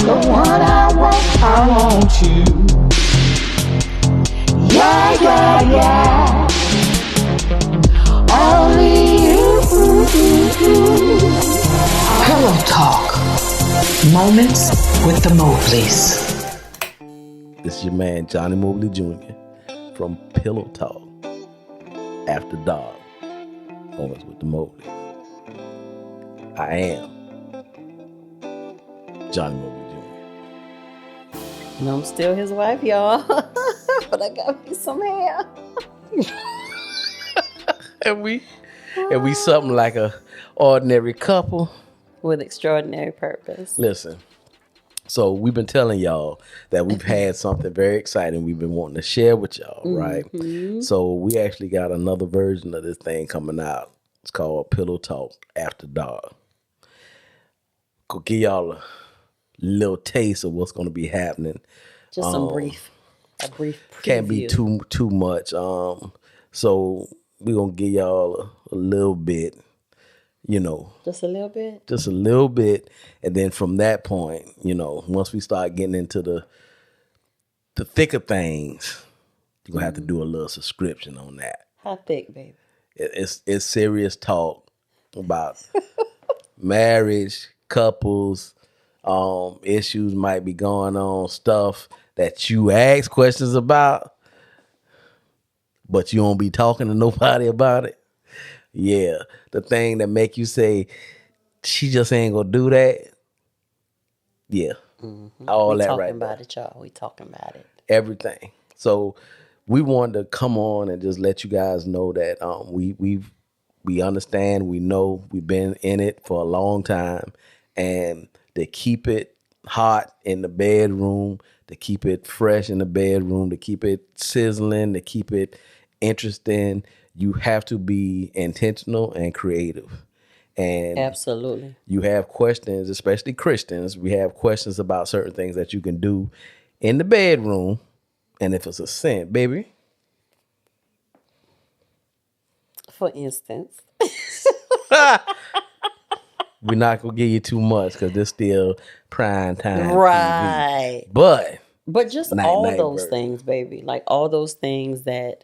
The one I want you. Yeah. Only you. Pillow Talk. Moments with the Mobleys. This is your man, Johnny Mobley Jr. from Pillow Talk. After Dark. Moments with the Mobleys. I am Johnny Mobley Jr. And I'm still his wife, y'all. But I got me some hair. and we something like a ordinary couple with extraordinary purpose. Listen, so we've been telling y'all that we've had something very exciting we've been wanting to share with y'all, right? Mm-hmm. So we actually got another version of this thing coming out. It's called Pillow Talk After Dark. Go give y'all a little taste of what's going to be happening. Just a brief preview. Can't be too much. So we're going to give y'all a little bit, you know. Just a little bit? Just a little bit. And then from that point, you know, once we start getting into the thicker things, you're going to have to do a little subscription on that. How thick, baby? It's serious talk about marriage, couples, issues might be going on, stuff that you ask questions about, but you don't be talking to nobody about it. Yeah, the thing that make you say, she just ain't gonna do that. Yeah, all that right there. We talking about it, y'all. We talking about it. Everything. So we wanted to come on and just let you guys know that we understand, we know, we've been in it for a long time, and to keep it hot in the bedroom, to keep it fresh in the bedroom, to keep it sizzling, to keep it interesting, you have to be intentional and creative. And absolutely, you have questions, especially Christians. We have questions about certain things that you can do in the bedroom. And if it's a sin, baby. For instance. We're not going to give you too much because this still prime time. Right. TV. But just all those things, baby. Like all those things that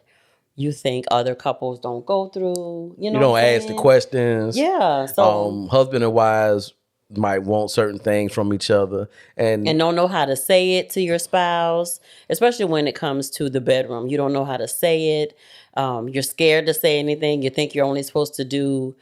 you think other couples don't go through. You know, you don't ask the questions. Yeah. So husband and wives might want certain things from each other and don't know how to say it to your spouse, especially when it comes to the bedroom. You don't know how to say it. You're scared to say anything. You think you're only supposed to do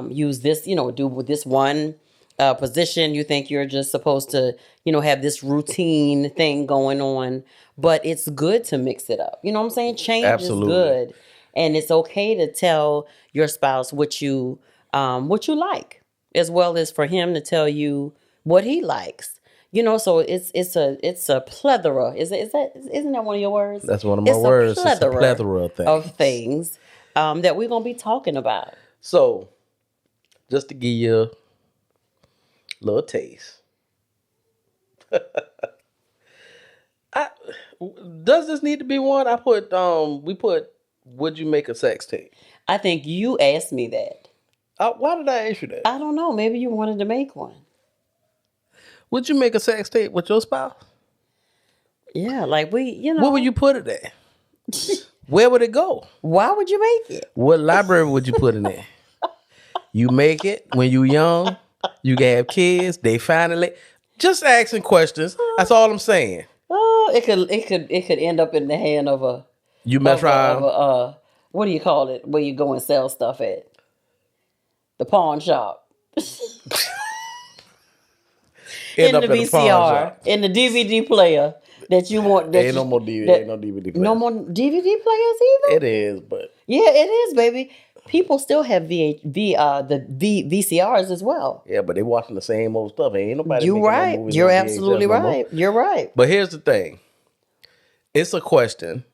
use this, do with this one position. You think you're just supposed to, have this routine thing going on. But it's good to mix it up. You know what I'm saying? Change Absolutely. is good. And it's okay to tell your spouse what you like, as well as for him to tell you what he likes. So it's a plethora. Isn't that one of your words? That's one of my words. It's a plethora of things that we're gonna be talking about. So, just to give you a little taste. Does this need to be one? Would you make a sex tape? I think you asked me that. Why did I ask you that? I don't know. Maybe you wanted to make one. Would you make a sex tape with your spouse? Yeah, like Where would you put it at? Where would it go? Why would you make it? What library would you put it in? You make it when you young. You can have kids. They finally just asking questions. That's all I'm saying. Oh, it could end up in the hand of a. You mess around. What do you call it? Where you go and sell stuff at? The pawn shop. in the VCR, in the DVD player that you want. Ain't no more DVD. Ain't no DVD players. No more DVD players either. It is, but yeah, it is, baby. People still have VCRs as well. Yeah, but they watching the same old stuff. Ain't nobody. You're right. You're absolutely right. You're right. But here's the thing. It's a question.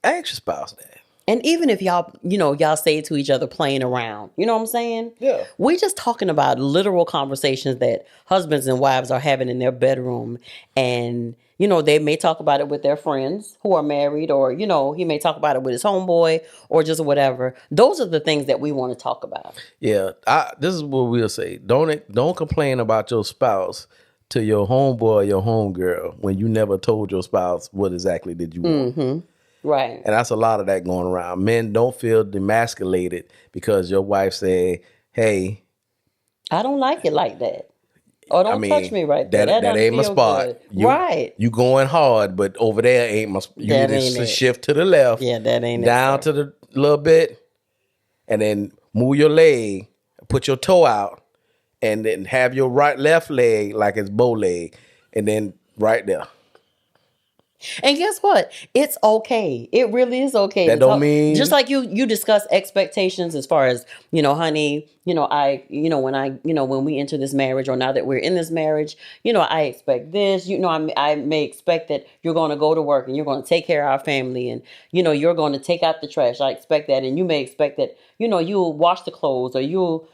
Ask your spouse that. And even if y'all, y'all say it to each other playing around, you know what I'm saying? Yeah. We're just talking about literal conversations that husbands and wives are having in their bedroom. And, they may talk about it with their friends who are married, or, he may talk about it with his homeboy or just whatever. Those are the things that we want to talk about. Yeah. This is what we'll say. Don't complain about your spouse to your homeboy or your homegirl when you never told your spouse what exactly did you want. Mm-hmm. Right. And that's a lot of that going around. Men don't feel demasculated because your wife said, hey, I don't like it like that. Or don't touch me right there. That ain't my feel spot. good. Right. You going hard, but over there ain't my spot. You That need ain't to it. shift to the left. Yeah, that ain't it, down sir. to the little bit, and then move your leg, put your toe out, and then have your left leg like it's bow leg, and then right there. And guess what? It's okay. It really is okay. That don't mean just like you discuss expectations as far as, honey, when we enter this marriage, or now that we're in this marriage, I expect this, I may expect that you're going to go to work and you're going to take care of our family, and, you're going to take out the trash. I expect that. And you may expect that, you'll wash the clothes, or you'll,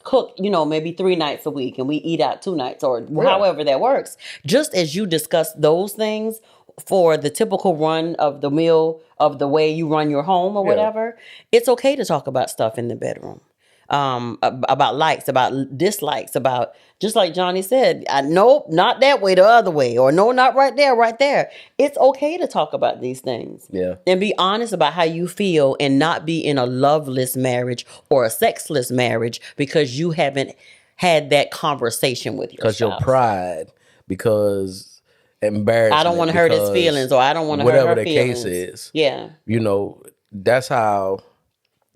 cook, maybe 3 nights a week, and we eat out 2 nights, or however that works. Just as you discuss those things for the typical run of the meal of the way you run your home or whatever, it's okay to talk about stuff in the bedroom. About likes, about dislikes, about, just like Johnny said, nope, not that way, the other way, or no, not right there, right there. It's okay to talk about these things. Yeah. And be honest about how you feel, and not be in a loveless marriage or a sexless marriage because you haven't had that conversation with your spouse. Because your pride, because embarrassment. I don't want to hurt his feelings, or I don't want to hurt her whatever the feelings. case is. Yeah. That's how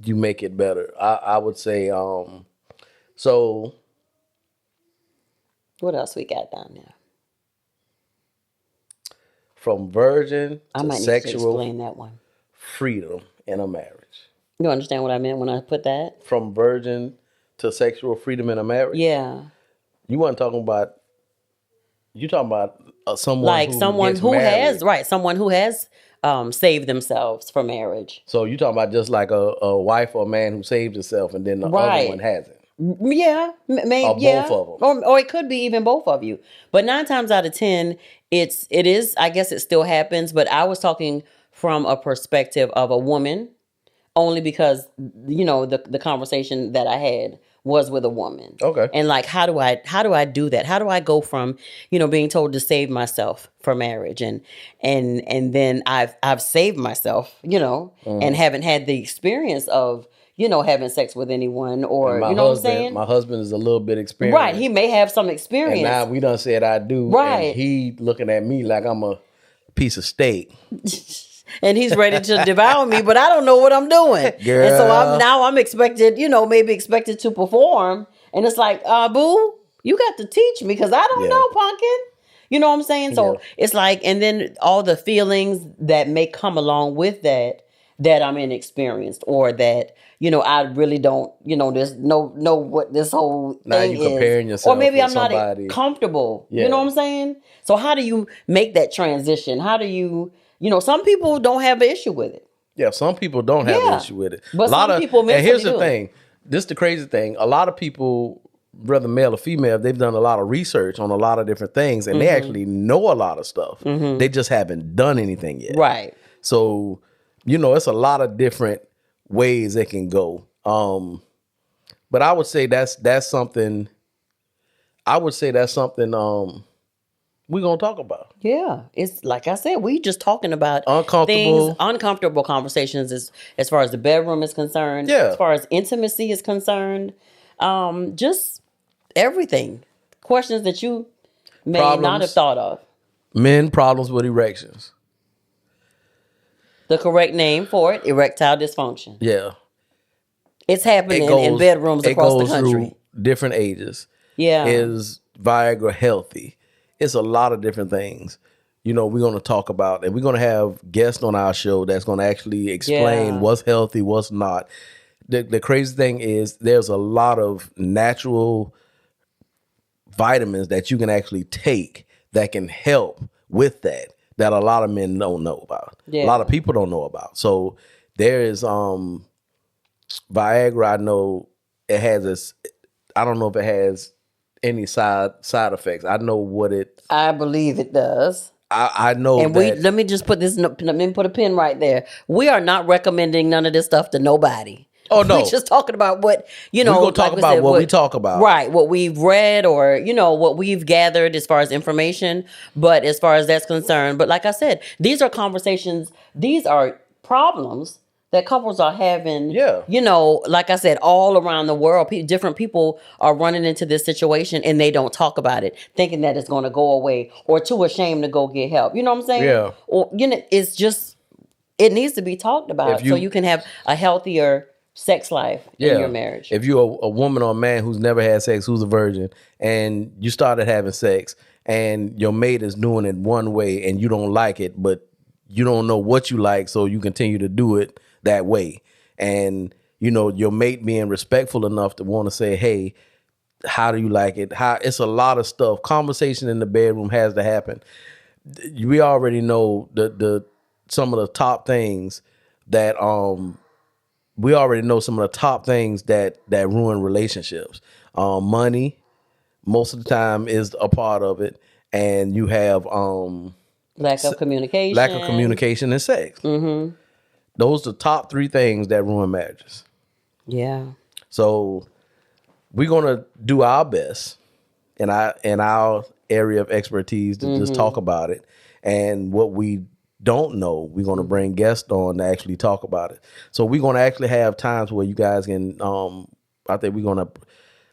you make it better. I would say, so. What else we got down there? From virgin I to might need to sexual explain that one. freedom in a marriage. You understand what I meant when I put that? From virgin to sexual freedom in a marriage? Yeah. You talking about someone Like who someone gets who married. someone who has saved themselves for marriage. So you talking about just like a wife or a man who saved himself and then the other one hasn't. Yeah, maybe. Or both of them. Or it could be even both of you. But 9 times out of 10, it is. I guess it still happens. But I was talking from a perspective of a woman, only because the conversation that I had was with a woman. Okay. And like, how do I do that? How do I go from being told to save myself for marriage, and then I've saved myself, and haven't had the experience of having sex with anyone, or what I'm saying? My husband is a little bit experienced. Right, he may have some experience. And now we done said I do. Right. And he looking at me like I'm a piece of steak. And he's ready to devour me, but I don't know what I'm doing. Girl. And so I'm expected, maybe expected to perform. And it's like, boo, you got to teach me, because I don't know, pumpkin. You know what I'm saying? So it's like, and then all the feelings that may come along with that I'm inexperienced, or that, I really don't, there's know what this whole Now thing you comparing is. yourself Or maybe with I'm somebody. not comfortable. Yeah. You know what I'm saying? So how do you make that transition? How do you, some people don't have an issue with it. Yeah, some people don't have an issue with it. But some people and here's the mentally do. thing. This is the crazy thing. A lot of people, whether male or female, they've done a lot of research on a lot of different things, and they actually know a lot of stuff. They just haven't done anything yet. Right. So, it's a lot of different ways it can go. But I would say that's something. We're gonna talk about. Yeah, it's like I said, we just talking about uncomfortable conversations as far as the bedroom is concerned. Yeah. As far as intimacy is concerned, just everything. Questions that you may not have thought of. Men problems with erections. The correct name for it: erectile dysfunction. Yeah, it's happening in bedrooms across the country. Through different ages. Yeah, is Viagra healthy? It's a lot of different things. We're going to talk about, and we're going to have guests on our show that's going to actually explain what's healthy, what's not. The crazy thing is there's a lot of natural vitamins that you can actually take that can help with that a lot of men don't know about. Yeah. A lot of people don't know about. So There is Viagra. I know it has this. I don't know if it has any side effects. I know what it. I believe it does. I know And that. let me just put this. Let me put a pin right there. We are not recommending none of this stuff to nobody. Oh, no. We're just talking about what We're gonna talk about what we talk about, right? What we've read, or what we've gathered as far as information. But as far as that's concerned, but like I said, these are conversations. These are problems that couples are having. Yeah. Like I said, all around the world, different people are running into this situation and they don't talk about it, thinking that it's going to go away, or too ashamed to go get help. You know what I'm saying? Yeah. Or it's just it needs to be talked about so you can have a healthier sex life in your marriage. If you're a woman or a man who's never had sex, who's a virgin, and you started having sex, and your mate is doing it one way, and you don't like it, but you don't know what you like, so you continue to do it that way, and your mate being respectful enough to want to say, "Hey, how do you like it?" It's a lot of stuff. Conversation in the bedroom has to happen. We already know the some of the top things that we already know some of the top things that ruin relationships. Money, most of the time, is a part of it, and you have lack of communication and sex. Mm-hmm. Those are the top three things that ruin marriages. Yeah. So we're gonna do our best in our area of expertise to just talk about it, and what we don't know, we're going to bring guests on to actually talk about it. So we're going to actually have times where you guys can, I think we're going to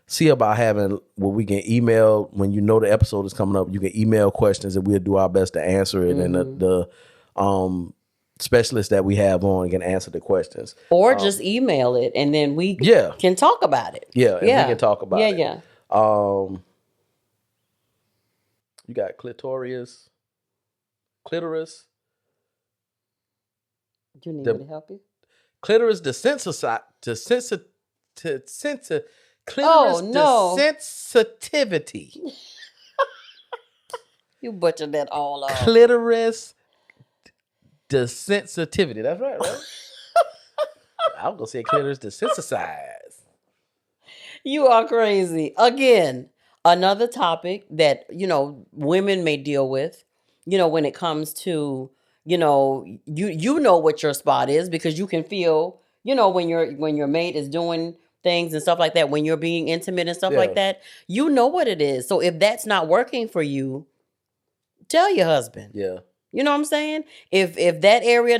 see about having where we can email, when the episode is coming up, you can email questions and we'll do our best to answer it. And the specialists that we have on can answer the questions. Or just email it and then we can talk about it. Yeah, and we can talk about it. Yeah. You got clitoris. Do you need me to help you? Clitoris desensitivity. You butchered that all off. Clitoris desensitivity. That's right? I was gonna say clitoris desensitized. You are crazy. Again, another topic that women may deal with. When it comes to you know what your spot is, because you can feel when your mate is doing things and stuff like that, when you're being intimate and stuff like that, what it is. So if that's not working for you, tell your husband. Yeah. You know what I'm saying? If that area,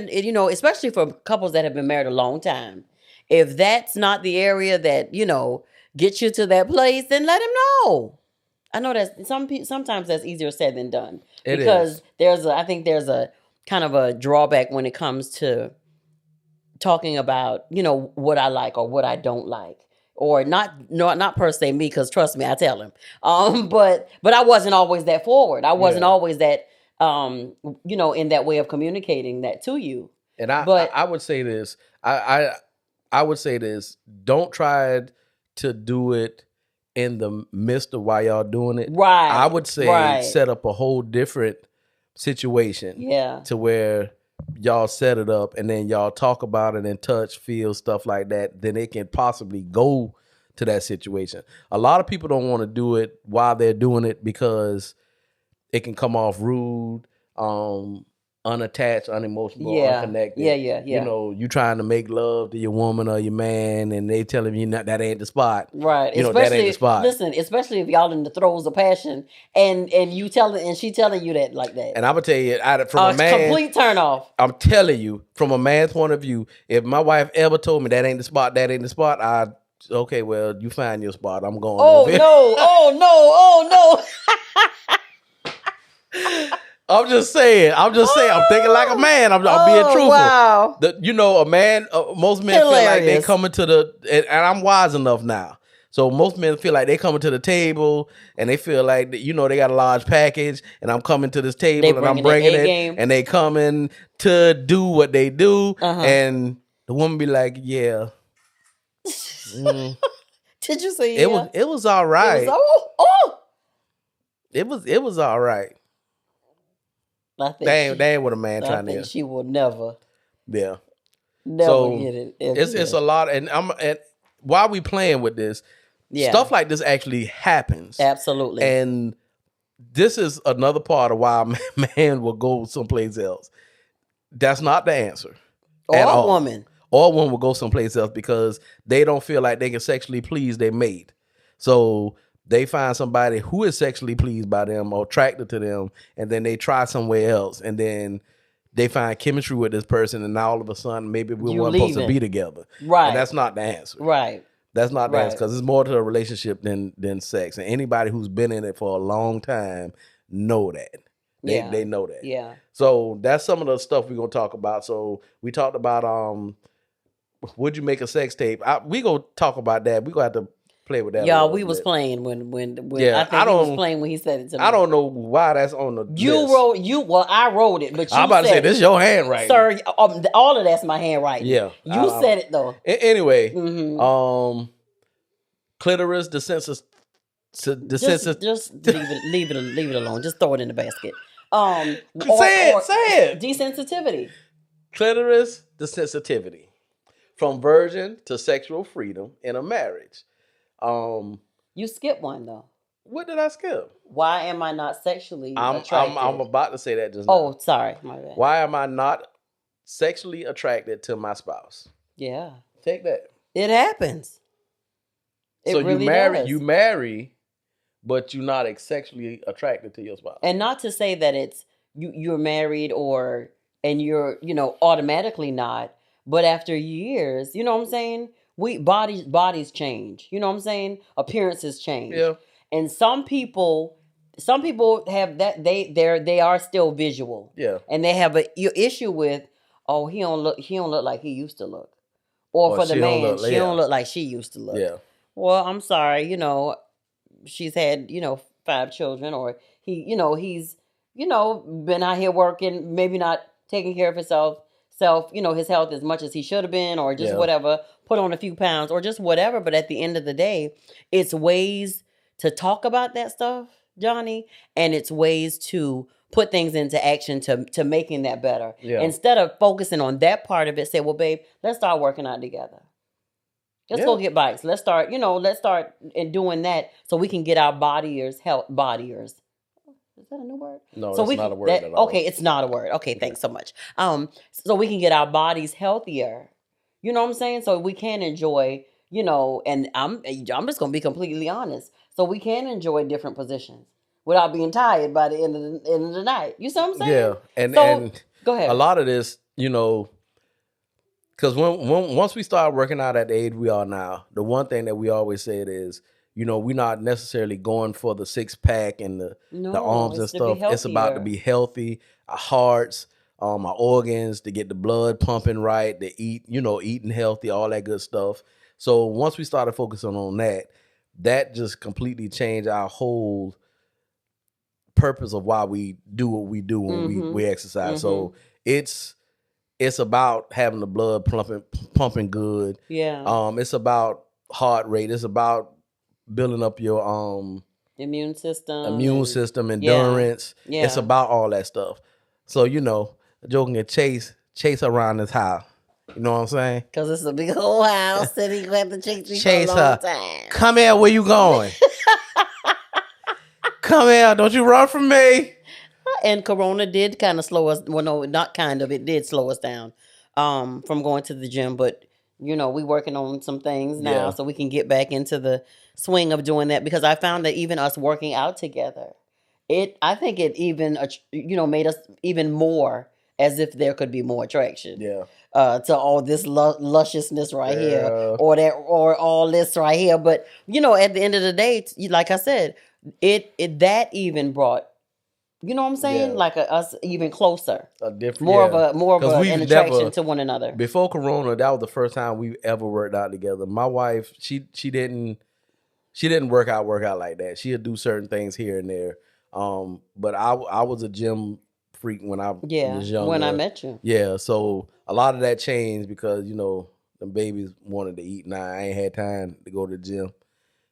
especially for couples that have been married a long time, if that's not the area that gets you to that place, then let him know. I know that sometimes that's easier said than done, because I think there's a kind of a drawback when it comes to talking about what I like or what I don't like, or not per se me, because trust me, I tell him. But I wasn't always that forward. I wasn't always that in that way of communicating that to you. And I would say this. I would say this. Don't try to do it in the midst of while y'all doing it. Right. I would say set up a whole different situation. Yeah. To where y'all set it up and then y'all talk about it and touch, feel, stuff like that. Then it can possibly go to that situation. A lot of people don't want to do it while they're doing it because it can come off rude, unattached, unemotional, unconnected. Yeah. You trying to make love to your woman or your man, and they telling you that ain't the spot. Right. That ain't the spot. Listen, especially if y'all in the throes of passion, and you telling and she telling you that like that. And I'm gonna tell you, from a man, complete turn off. I'm telling you, from a man's point of view, if my wife ever told me that ain't the spot, okay, well, you find your spot. I'm going. Oh over no! Oh no! I'm just saying. I'm thinking like a man. I'm being truthful. Wow. A man. Most men feel like they coming to and I'm wise enough now. So most men feel like they coming to the table and they feel like they got a large package and I'm coming to this table and I'm bringing it and they coming to do what they do and the woman be like, yeah. Did you say it was all right. It was all right. I think they ain't what a man trying to do. She will never. Yeah. Never get it. It's a lot, and while we playing with this, stuff like this actually happens. Absolutely. And this is another part of why a man will go someplace else. That's not the answer. Or at a all. woman. Or a woman will go someplace else because they don't feel like they can sexually please their mate. So they find somebody who is sexually pleased by them or attracted to them, and then they try somewhere else, and then they find chemistry with this person, and now all of a sudden maybe we weren't supposed to be together. Right. And that's not the answer. Right. That's not the answer because it's more to a relationship than sex. And anybody who's been in it for a long time know that. They know that. Yeah. So that's some of the stuff we're gonna talk about. So we talked about would you make a sex tape? We gonna talk about that. We gonna have to play with that. Y'all, we was playing when Yeah, I think he was playing when he said it to me. I don't know why that's on the list. Well, I wrote it, but you I'm about to say this is your handwriting. Sir, all of that's my handwriting. Yeah. You said it though. Anyway, clitoris Just leave it alone. Just throw it in the basket. Say it. Desensitivity. Clitoris desensitivity. From virgin to sexual freedom in a marriage. You skipped one though. What did I skip? Why am I not sexually attracted? I'm about to say that just now. Oh, sorry. My bad. Why am I not sexually attracted to my spouse? Yeah. Take that. It happens. It so really you marry, but you're not sexually attracted to your spouse. And not to say that it's you're married and you're automatically not, but after years, you know what I'm saying? Bodies change. You know what I'm saying? Appearances change. Yeah. And some people have that they are still visual. Yeah. And they have a issue with, oh, he don't look like he used to look. Or for the man, she don't look like she used to look. Yeah. Well, I'm sorry, she's had, 5 children, or he's been out here working, maybe not taking care of himself, his health as much as he should have been, or just whatever, put on a few pounds or just whatever. But at the end of the day, it's ways to talk about that stuff, Johnny, and it's ways to put things into action to making that better. Yeah. Instead of focusing on that part of it, say, well, babe, let's start working out together. Let's go get bikes. Let's start in doing that so we can get our bodiers. Is that a new word? No, it's not a word at all. Okay, it's not a word. Okay, thanks so much. So we can get our bodies healthier. You know what I'm saying? So we can enjoy, and I'm just gonna be completely honest. So we can enjoy different positions without being tired by the end of the night. You see what I'm saying? Yeah, and go ahead. A lot of this, because once we start working out at the age we are now, the one thing that we always say is, we're not necessarily going for the 6-pack and the arms and stuff. It's about to be healthy, our hearts, our organs, to get the blood pumping right, to eat, eating healthy, all that good stuff. So once we started focusing on that just completely changed our whole purpose of why we do what we do when we exercise. So it's about having the blood pumping good. Yeah. It's about heart rate. It's about building up your immune system, endurance. Yeah. It's about all that stuff. So Joe can chase around this house. You know what I'm saying? Because it's a big old house and he have to chase for a long time. Come here, where you going? Come here, don't you run from me. And Corona did kind of slow us. Well, no, not kind of. It did slow us down from going to the gym. But, we working on some things now so we can get back into the swing of doing that. Because I found that even us working out together, I think it even, made us even more as if there could be more attraction. Yeah. To all this lusciousness right here, or all this right here. But, at the end of the day, like I said, that even brought, you know what I'm saying? Yeah. Like us even closer. More of an attraction to one another. Before Corona, that was the first time we ever worked out together. My wife, she didn't work out like that. She'd do certain things here and there. But I was a gym freak when I was younger. When I met you. Yeah, so a lot of that changed because, the babies wanted to eat. Now I ain't had time to go to the gym.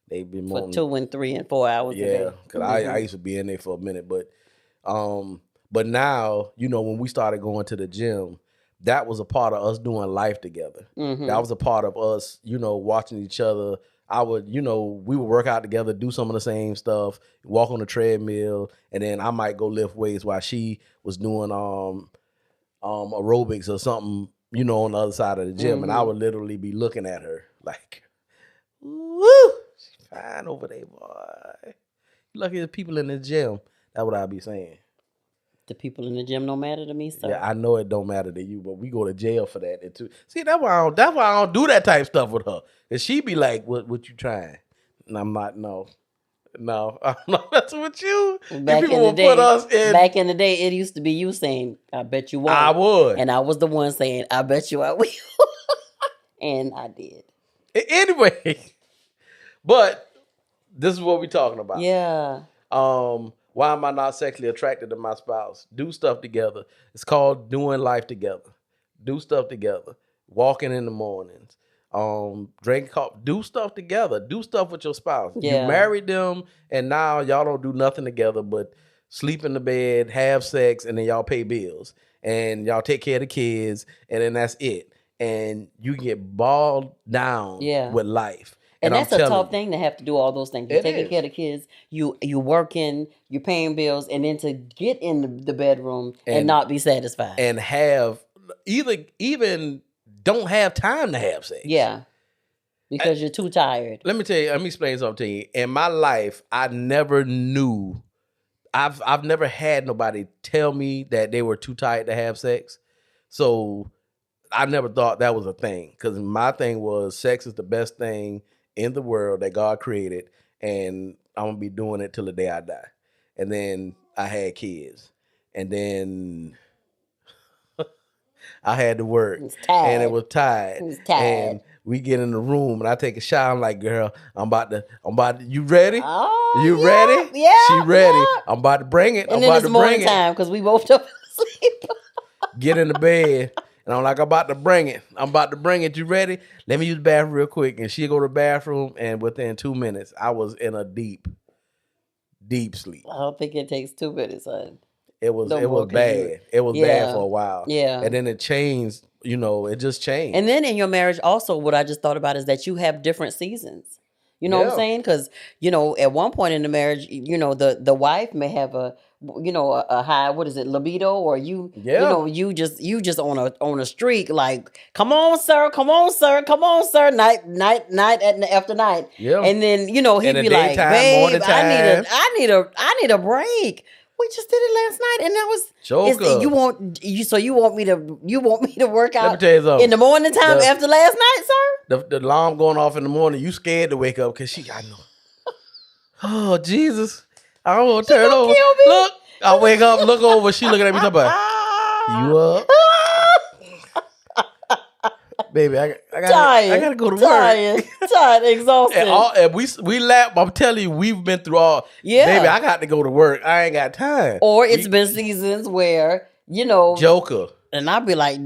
They've been for 2 and 3 and 4 hours a day. Yeah, because I used to be in there for a minute. But now, when we started going to the gym, that was a part of us doing life together. That was a part of us, watching each other. I would, we would work out together, do some of the same stuff, walk on the treadmill, and then I might go lift weights while she was doing aerobics or something, on the other side of the gym. And I would literally be looking at her like, woo, she's fine over there, boy. Lucky there's people in the gym. That's what I'd be saying. The people in the gym don't matter to me, sir. Yeah, I know it don't matter to you, but we go to jail for that too. See, that's why I don't do that type of stuff with her. And she be like, "What you trying?" And I'm not. No, I'm not messing with you. Back people in the will day, put us in. back in the day, it used to be you saying, "I bet you won't." I would, and I was the one saying, "I bet you I will," and I did. Anyway, but this is what we're talking about. Yeah. Why am I not sexually attracted to my spouse? Do stuff together. It's called doing life together. Do stuff together. Walking in the mornings. Drink coffee. Do stuff together. Do stuff with your spouse. Yeah. You married them, and now y'all don't do nothing together but sleep in the bed, have sex, and then y'all pay bills. And y'all take care of the kids, and then that's it. And you can get bogged down with life. And that's a tough thing to have to do all those things. You're taking care of the kids, you working, you're paying bills, and then to get in the bedroom and not be satisfied. And have even don't have time to have sex. Yeah. Because you're too tired. Let me explain something to you. In my life, I never knew, I've never had nobody tell me that they were too tired to have sex. So I never thought that was a thing. Because my thing was sex is the best thing in the world that God created, and I'm gonna be doing it till the day I die. And then I had kids, and then I had to work, and it was tired. And we get in the room, and I take a shower. I'm like, girl, I'm about to. You ready? Oh, you ready? Yeah, she ready. Yeah. I'm about to bring it. And then it's morning time because we both up asleep. Get in the bed. And I'm like, I'm about to bring it. You ready? Let me use the bathroom real quick. And she'll go to the bathroom, and within 2 minutes, I was in a deep sleep. I don't think it takes 2 minutes, son. It was bad. It was bad for a while. Yeah. And then it changed, it just changed. And then in your marriage also, what I just thought about is that you have different seasons. You know what I'm saying? Because, at one point in the marriage, the wife may have a high, libido, or you just on a streak, like, come on, sir, night after night. Yeah. And then, he'd be like, babe, I need a break. We just did it last night, and that was Joker. You want me to work out Let me tell you something. in the morning time after last night, sir? The alarm going off in the morning, you scared to wake up because I know. Oh, Jesus. I don't want to turn over. Look, I wake up, look over. She looking at me talking about, you up? Baby, I gotta go to work. Tired, exhausted. And we laugh. I'm telling you, we've been through all. Yeah, baby, I got to go to work. I ain't got time. Or it's been seasons where Joker. And I'll be like,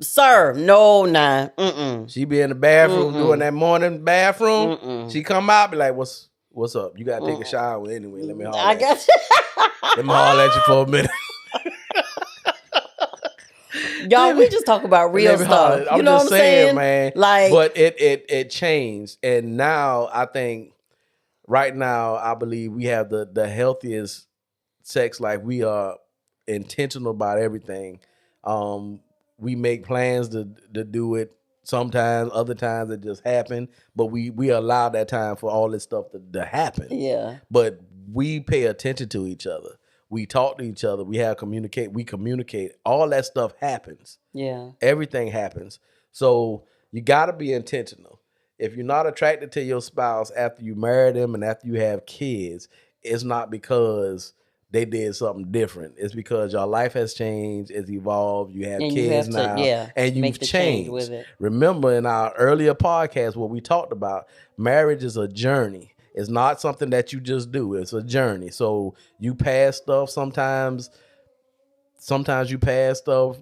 sir, no, nah. Mm-mm. She be in the bathroom doing that morning bathroom. Mm-mm. She come out, be like, what's up? You gotta take a shower anyway. Let me holler. I got you. Let me holler at you for a minute. Y'all, we just talk about real stuff. I'm just saying, man. Like, but it changed, and now I think right now I believe we have the healthiest sex life. We are intentional about everything. We make plans to do it. Sometimes, other times it just happen, but we allow that time for all this stuff to happen. Yeah. But we pay attention to each other. We talk to each other. We communicate. All that stuff happens. Yeah. Everything happens. So you got to be intentional. If you're not attracted to your spouse after you marry them and after you have kids, it's not because they did something different. It's because your life has changed. It's evolved. You have kids now. And you've changed. With it. Remember in our earlier podcast what we talked about, marriage is a journey. It's not something that you just do. It's a journey. So you pass stuff sometimes. Sometimes you pass stuff,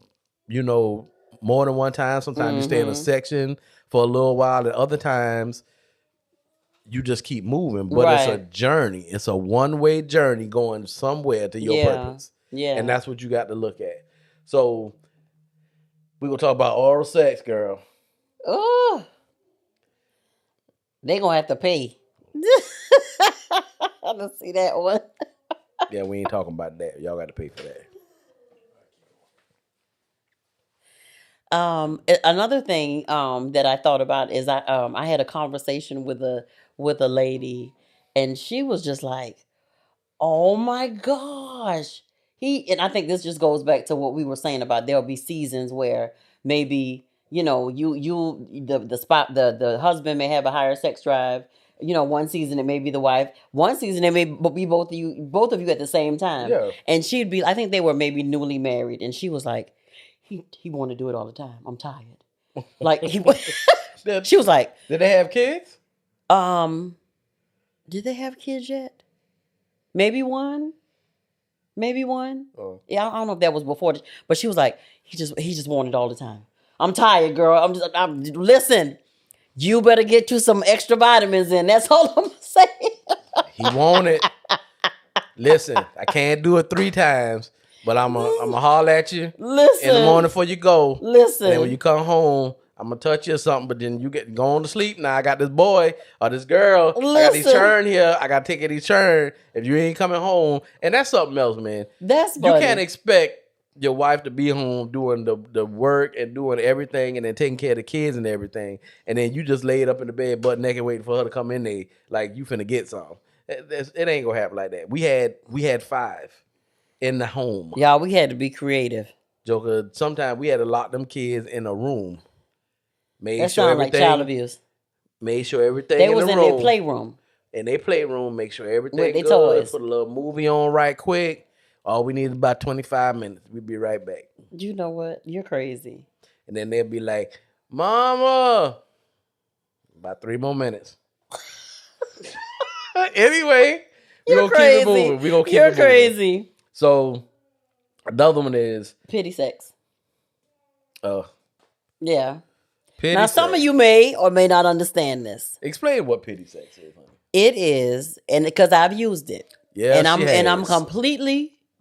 more than one time. Sometimes you stay in a section for a little while. And other times you just keep moving. But It's a journey. It's a one-way journey going somewhere to your purpose. Yeah. And that's what you got to look at. So We gonna talk about oral sex, girl. Oh, they gonna have to pay. I don't see that one. Yeah, we ain't talking about that. Y'all got to pay for that. Another thing that I thought about is I had a conversation with a lady, and she was just like, "Oh my gosh." And I think this just goes back to what we were saying about there'll be seasons where maybe, the husband may have a higher sex drive. One season it may be the wife. One season it may be both of you at the same time. Yeah. And I think they were maybe newly married, and she was like, he want to do it all the time. I'm tired. Like she was like, Did they have kids? did they have kids yet? Maybe one. Oh. Yeah, I don't know if that was before, but she was like, he just wanted it all the time. I'm tired, girl. Listen. You better get you some extra vitamins in. That's all I'm saying. He want it. Listen, I can't do it 3 times, but I'm a holler at you Listen. in the morning before you go. Listen. And then when you come home, I'm gonna touch you or something, but then you get going to sleep. Now I got this boy or this girl. I got these churn here. I got to take these churn if you ain't coming home. And that's something else, man. That's You funny. can't expect your wife to be home doing the work and doing everything and then taking care of the kids and everything. And then you just laid up in the bed butt naked waiting for her to come in there like you finna get some. It ain't gonna happen like that. We had 5 in the home. Y'all, we had to be creative. Joker, sometimes we had to lock them kids in a room. That sounds like child abuse. Made sure everything They in was the in room. their playroom. In their playroom, make sure everything With their good. toys. Put a little movie on right quick. All we need is about 25 minutes. We'll be right back. You know what? You're crazy. And then they'll be like, Mama. About 3 more minutes. Anyway, we're going to keep it moving. We're going to keep You're it moving. crazy. So, another one is... Pity sex. Yeah. Now, Pity some sex. of you may or may not understand this. Explain what pity sex is, honey. It is, and because I've used it. Yeah, and she has. I'm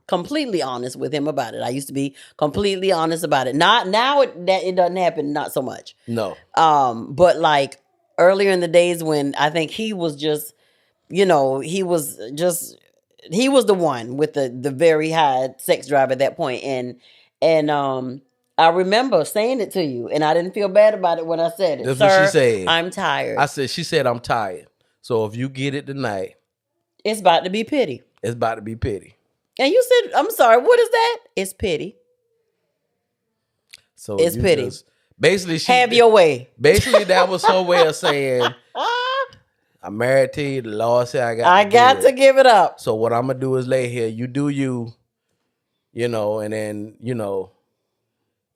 completely honest with him about it. I used to be completely honest about it. Not now it doesn't happen, not so much. No. But like earlier in the days when I think he was just, he was the one with the very high sex drive at that point. And I remember saying it to you, and I didn't feel bad about it when I said it. That's Sir, what she said. I'm tired. She said, I'm tired. So if you get it tonight, it's about to be pity. it's about to be pity. And you said, I'm sorry, what is that? It's pity. So it's pity. Basically, have your way. Basically, that was her way of saying, I'm married to you. The Lord said I got to give it up. So what I'm going to do is lay here. You do you, and then,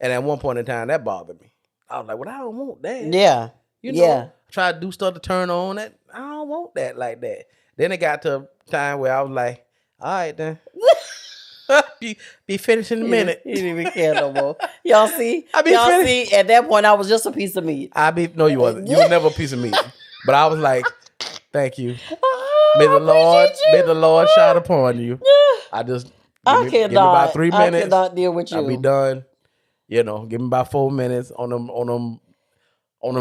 and at one point in time, that bothered me. I was like, well, I don't want that. Yeah. I try to do stuff to turn on that. I don't want that like that. Then it got to a time where I was like, all right, then. be finished in a minute. He didn't even care no more. Y'all see? Y'all see? At that point, I was just a piece of meat. No, you wasn't. You were never a piece of meat. But I was like, thank you. May the Lord shine upon you. I just give me about 3 minutes. I cannot deal with you. I'll be done. Give me about 4 minutes on them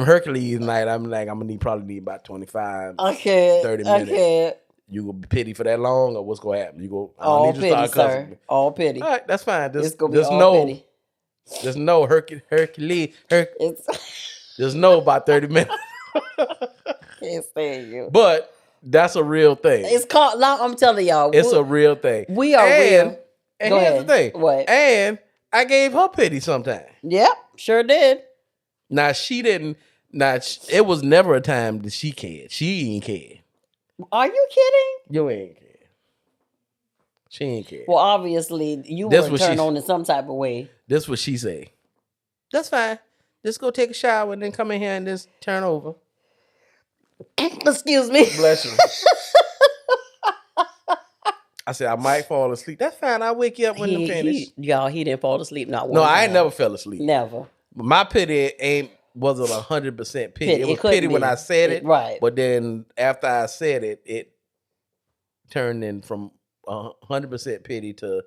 Hercules night. I'm like, probably need about 25, 30 minutes. I can't. You gonna be pity for that long, or what's gonna happen? All pity, sir. All pity. All right, that's fine. It's gonna be all pity. Just know Hercules. Just know about 30 minutes. Can't stand you. But that's a real thing. It's called. I'm telling y'all, it's a real thing. We are real. And here's the thing. What? And I gave her pity sometime. Yep, sure did. Now she didn't. It was never a time that she cared. She ain't cared. Are you kidding? You ain't care. She ain't care. Well, obviously, you were turned on in some type of way. This what she say. That's fine. Just go take a shower and then come in here and just turn over. Excuse me. Bless you. I said, I might fall asleep. That's fine. I'll wake you up when I'm finished. He didn't fall asleep. Not one. No, I ain't never fell asleep. Never. But my pity wasn't 100% pity. It was pity when I said it. Right. But then after I said it, it turned in from 100% pity to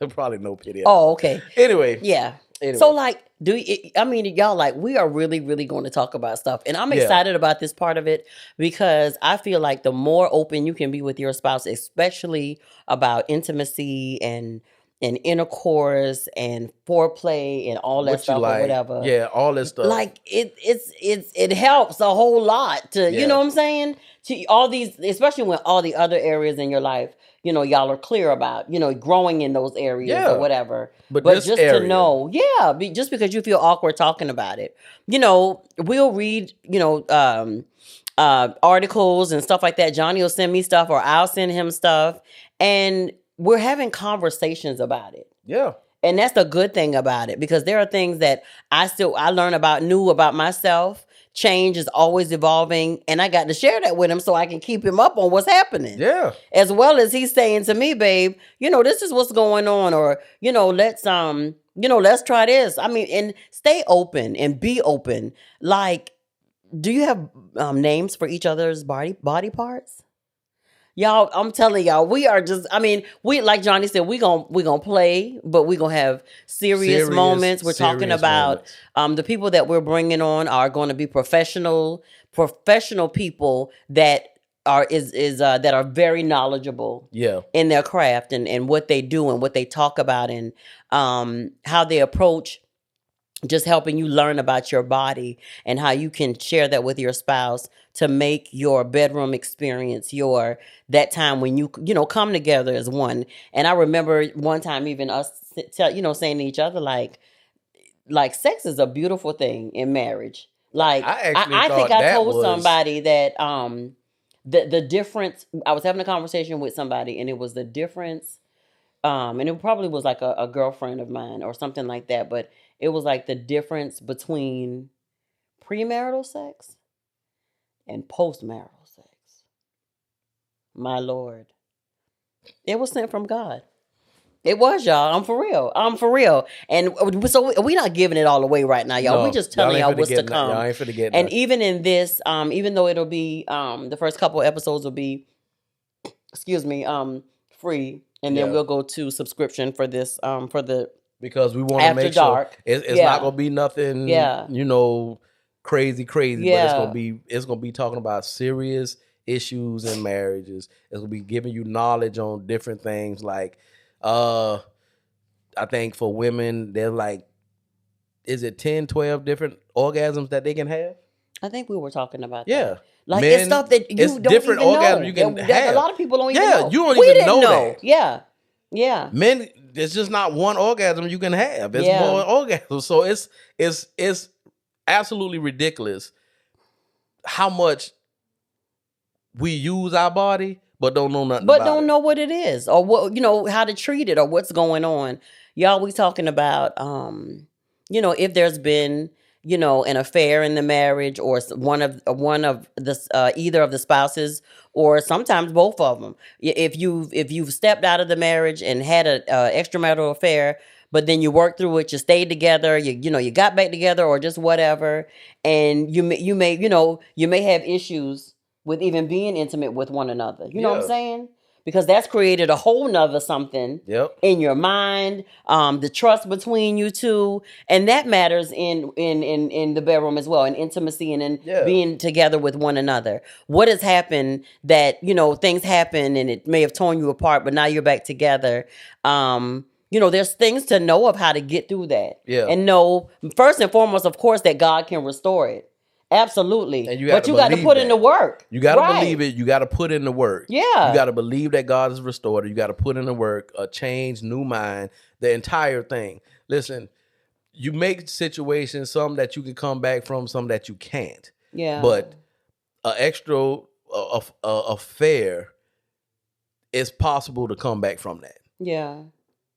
Probably no pity. Oh, okay. Anyway. Yeah. Anyway. So like, y'all, like, we are really, really going to talk about stuff. And I'm Yeah. excited about this part of it because I feel like the more open you can be with your spouse, especially about intimacy and intercourse and foreplay and all that What you stuff like, or whatever. yeah, all this stuff. Like it helps a whole lot to, you Yeah. know what I'm saying? To all these, especially when all the other areas in your life, you know, y'all are clear about, you know, growing in those areas Yeah. or whatever. But But this just area, to know, just because you feel awkward talking about it, you know, we'll read, you know, articles and stuff like that. Johnny will send me stuff or I'll send him stuff, and we're having conversations about it. yeah. And that's the good thing about it, because there are things that I learn new about myself. Change is always evolving, and I got to share that with him so I can keep him up on what's happening. Yeah. As well as he's saying to me, babe, you know, this is what's going on, or, you know, let's try this. I mean, and stay open and be open. Like, do you have names for each other's body parts? Y'all, I'm telling y'all, we are just, I mean, we, like Johnny said, we gonna play, but we gonna have serious moments. We're talking about the people that we're bringing on are going to be professional people that are that are very knowledgeable in their craft and what they do and what they talk about and how they approach just helping you learn about your body and how you can share that with your spouse to make your bedroom experience that time when you know, come together as one. And I remember one time even us saying to each other, like sex is a beautiful thing in marriage. Like I think I told somebody that the difference, I was having a conversation with somebody and it was the difference, and it probably was like a girlfriend of mine or something like that, but it was like the difference between premarital sex and postmarital sex. My Lord. It was sent from God. It was, y'all. I'm for real. And so we're not giving it all away right now, y'all. No, we're just telling y'all what's to come. Y'all ain't finna get and nothing. even in this, even though it'll be, the first couple episodes will be, free. And then we'll go to subscription for this, for the because we want to make dark. sure it's not gonna be nothing, you know, crazy. Yeah. But it's gonna be talking about serious issues in marriages. It's gonna be giving you knowledge on different things. Like, I think for women, they're like, is it 10, 12 different orgasms that they can have? I think we were talking about Yeah. that. Like, it's stuff that you don't different even orgasms know. you can that have. A lot of people don't even know. Yeah, you don't We even didn't know that. Yeah. Men, it's just not one orgasm you can have. It's more orgasms. So it's absolutely ridiculous how much we use our body but don't know nothing But about don't it. know what it is or what, you know, how to treat it or what's going on. Y'all, we talking about, you know, if there's been, you know, an affair in the marriage or one of the either of the spouses or sometimes both of them. If you've stepped out of the marriage and had a extramarital affair, but then you worked through it, you stayed together, you got back together or just whatever, and you may have issues with even being intimate with one another. You know what I'm saying? Because that's created a whole nother something in your mind, the trust between you two, and that matters in the bedroom as well, in intimacy and in being together with one another. What has happened that, you know, things happen and it may have torn you apart, but now you're back together. You know, there's things to know of how to get through that. Yeah. And know, first and foremost, of course, that God can restore it. Absolutely. And but you got to put in the work. You got to believe it. You got to put in the work. Yeah. You got to believe that God has restored it. You got to put in the work, a change, new mind, the entire thing. Listen, you make situations, some that you can come back from, some that you can't. Yeah. But an extra affair, it's possible to come back from that. Yeah.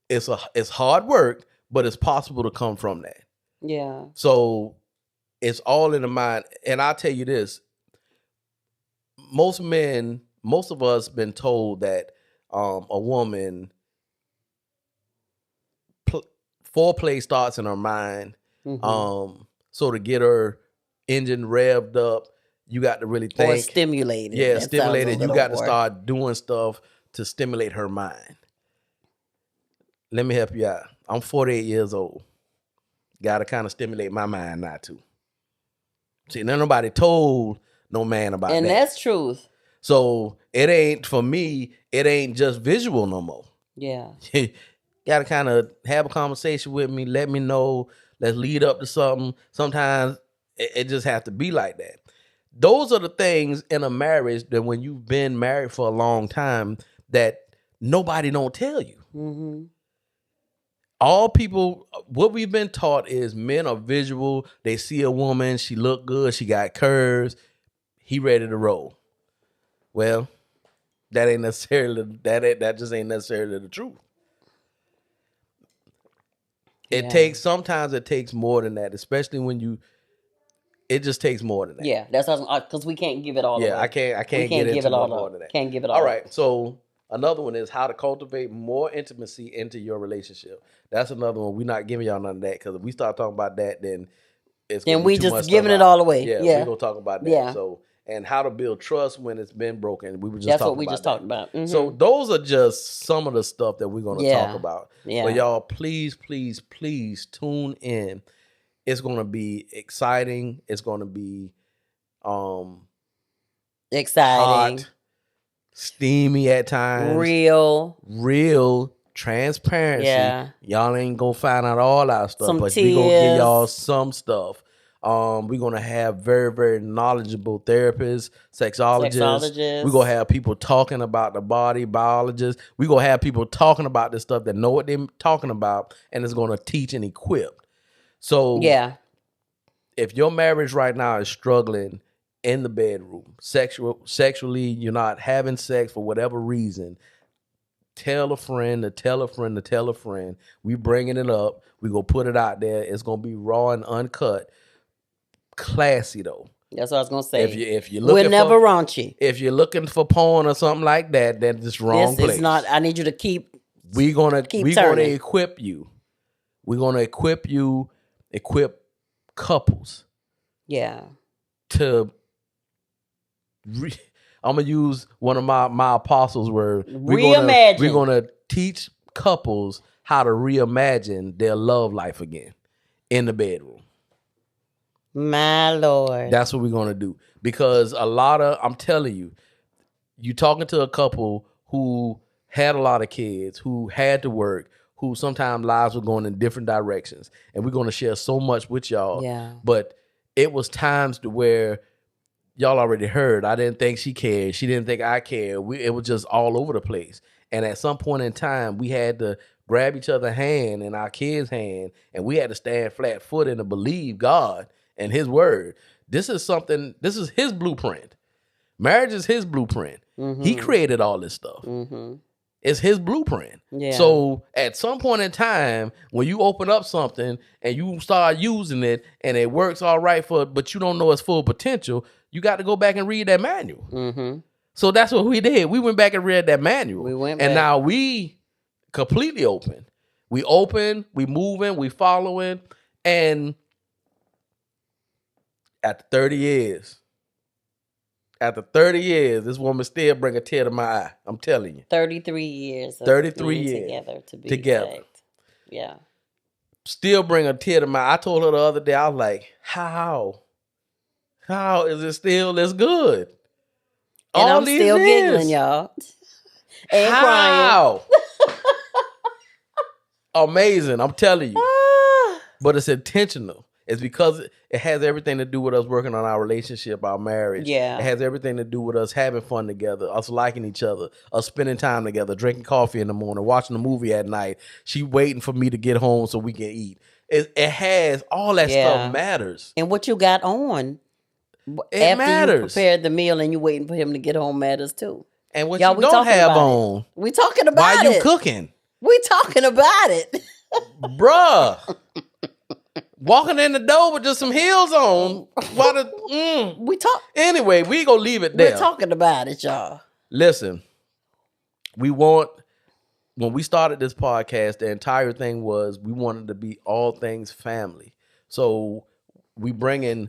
It's hard work, but it's possible to come from that. Yeah. So it's all in the mind. And I'll tell you this. Most of us been told that a woman, foreplay starts in her mind. Mm-hmm. So to get her engine revved up, you got to really think. Or stimulated. Yeah, stimulated. You got to start doing stuff to stimulate her mind. let me help you out. I'm 48 years old. Got to kind of stimulate my mind not to. See, nobody told no man about And that. that's truth. So it ain't, for me, it ain't just visual no more. Yeah. Got to kind of have a conversation with me. Let me know. Let's lead up to something. Sometimes it just has to be like that. Those are the things in a marriage that when you've been married for a long time that nobody don't tell you. Mm-hmm. All people, what we've been taught is men are visual. They see a woman, she look good, she got curves, he ready to roll. Well, that ain't necessarily that just ain't necessarily the truth. Sometimes it takes more than that, especially when it just takes more than that. Yeah, that's because we can't give it all away. I can't get give into it all more up. than that. Can't give it all. All right, so another one is how to cultivate more intimacy into your relationship. That's another one. We're not giving y'all none of that because if we start talking about that, then it's gonna Then be we too just much giving stuff it all away. Yeah, Yeah. we're gonna talk about that. Yeah. So, and how to build trust when it's been broken. We were just That's talking what we about just that. talked about. Mhm. So those are just some of the stuff that we're gonna talk about. Yeah. But y'all, please, please, please tune in. It's gonna be exciting. It's gonna be Exciting, hot, steamy at times, real transparency. Yeah. Y'all ain't gonna find out all our stuff, Some but we gonna give tears. y'all some stuff. We're gonna have very, very knowledgeable therapists, sexologists. We're gonna have people talking about the body, biologists. We're gonna have people talking about this stuff that know what they're talking about and is gonna teach and equip. So Yeah. if your marriage right now is struggling in the bedroom, sexually, you're not having sex for whatever reason, tell a friend to tell a friend to tell a friend. We bringing it up. We gonna put it out there. It's gonna be raw and uncut, classy though. That's what I was gonna say. If you're looking we're never raunchy. If you're looking for porn or something like that, then it's wrong place. This is not. I need you to keep. We're gonna turning. equip you. We're gonna equip couples. Yeah. To I'm gonna use one of my apostles' words. Reimagine. We're gonna teach couples how to reimagine their love life again in the bedroom. My Lord. That's what we're gonna do. Because I'm telling you, you talking to a couple who had a lot of kids, who had to work, who sometimes lives were going in different directions, and we're gonna share so much with y'all. Yeah. But it was times to where y'all already heard. I didn't think she cared. She didn't think I cared. It was just all over the place. And at some point in time, we had to grab each other's hand and our kids' hand, and we had to stand flat-footed and believe God and His word. This is His blueprint. Marriage is His blueprint. Mm-hmm. He created all this stuff. Mm-hmm. It's His blueprint. Yeah. So at some point in time, when you open up something and you start using it and it works all right but you don't know its full potential, you got to go back and read that manual. Mm-hmm. So that's what we did. We went back and read that manual. And now we completely open. We open, we moving, we following. And after 30 years, this woman still bring a tear to my eye. I'm telling you. 33 years. 33 years. Together to be together. Exact. Yeah. Still bring a tear to my eye. I told her the other day, I was like, how is it still this good? And all I'm these still years. giggling, y'all. And How? Amazing. I'm telling you. crying. But it's intentional. It's because it has everything to do with us working on our relationship, our marriage. Yeah. It has everything to do with us having fun together, us liking each other, us spending time together, drinking coffee in the morning, watching a movie at night. She waiting for me to get home so we can eat. It has all that stuff matters. And what you got on It matters. You prepared the meal and you waiting for him to get home matters too. And what y'all, you don't have on. We talking about it. Why you cooking? We talking about it. Bruh. Walking in the door with just some heels on. We talk. Anyway, we gonna leave it there. We're talking about it, y'all. Listen, when we started this podcast, the entire thing was we wanted to be all things family. So we bring in,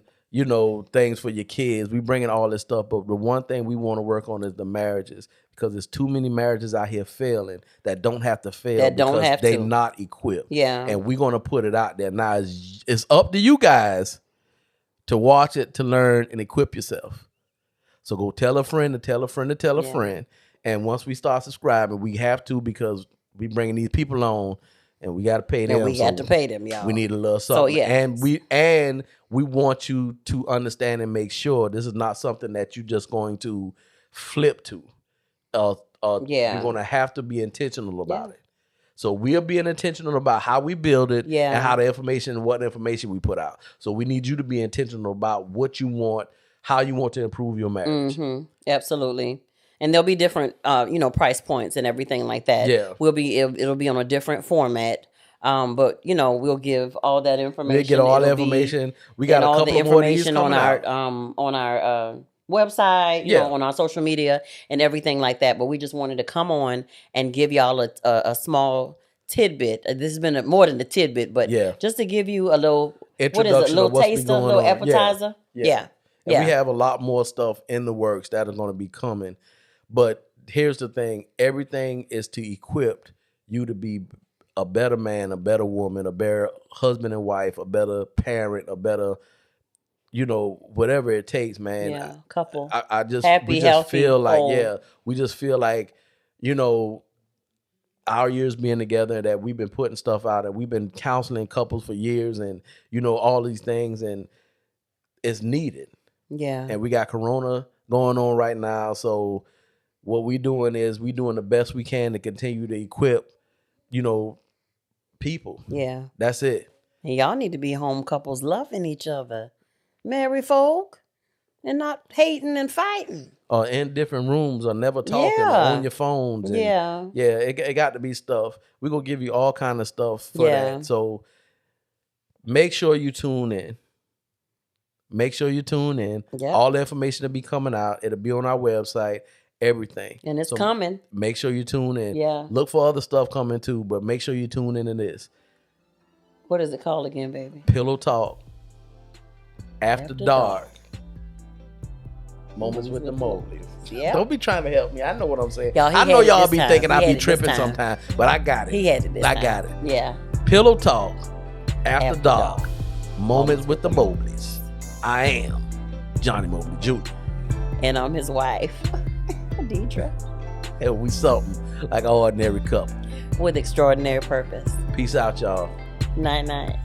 things for your kids. We bringing all this stuff, but the one thing we want to work on is the marriages, because there's too many marriages out here failing that don't have to fail That don't because have they to. not equipped. Yeah. And we're gonna put it out there. Now it's up to you guys to watch it, to learn, and equip yourself. So go tell a friend to tell a friend to tell a friend. And once we start subscribing, we have to, because we bringing these people on and we got to pay them. And we got to pay them, y'all. We need a little something. So, yeah. And we want you to understand and make sure this is not something that you're just going to flip to. You're going to have to be intentional about it. So we're being intentional about how we build it and how what information we put out. So we need you to be intentional about what you want, how you want to improve your marriage. Mm-hmm. Absolutely. And there'll be different, price points and everything like that. Yeah. It'll be on a different format. But we'll give all that information. We'll get all the information. We got a couple the more of these information coming on our website, on our social media and everything like that. But we just wanted to come on and give y'all a small tidbit. This has been more than a tidbit, but just to give you a little introduction, a little taster, a little appetizer. Yeah. And we have a lot more stuff in the works that are going to be coming. But here's the thing. Everything is to equip you to be a better man, a better woman, a better husband and wife, a better parent, a better, whatever it takes, man. Yeah, couple. I just, happy, we just healthy, feel like, whole. we just feel like, our years being together, that we've been putting stuff out, and we've been counseling couples for years, and, all these things, and it's needed. Yeah. And we got Corona going on right now. So what we doing is we doing the best we can to continue to equip, people. Yeah. That's it. And y'all need to be home couples loving each other. Marry folk and not hating and fighting. Or in different rooms, or never talking, or on your phones. And it got to be stuff. We're going to give you all kind of stuff for that. So make sure you tune in. Make sure you tune in. Yep. All the information will be coming out. It'll be on our website. Everything. And it's coming. Make sure you tune in. Yeah. Look for other stuff coming too, but make sure you tune in to this. What is it called again, baby? Pillow Talk. After dark. Moments with the Mobleys. Yeah. Don't be trying to help me. I know what I'm saying. Y'all, I know y'all be time. thinking I be tripping sometimes, but I got it. He had it this time. I got it. Yeah. Pillow Talk. After dark. Moments with the Mobleys. I am Johnny Mobley Jr. And I'm his wife, Deidre. And we something like an ordinary couple. With extraordinary purpose. Peace out, y'all. Night, night.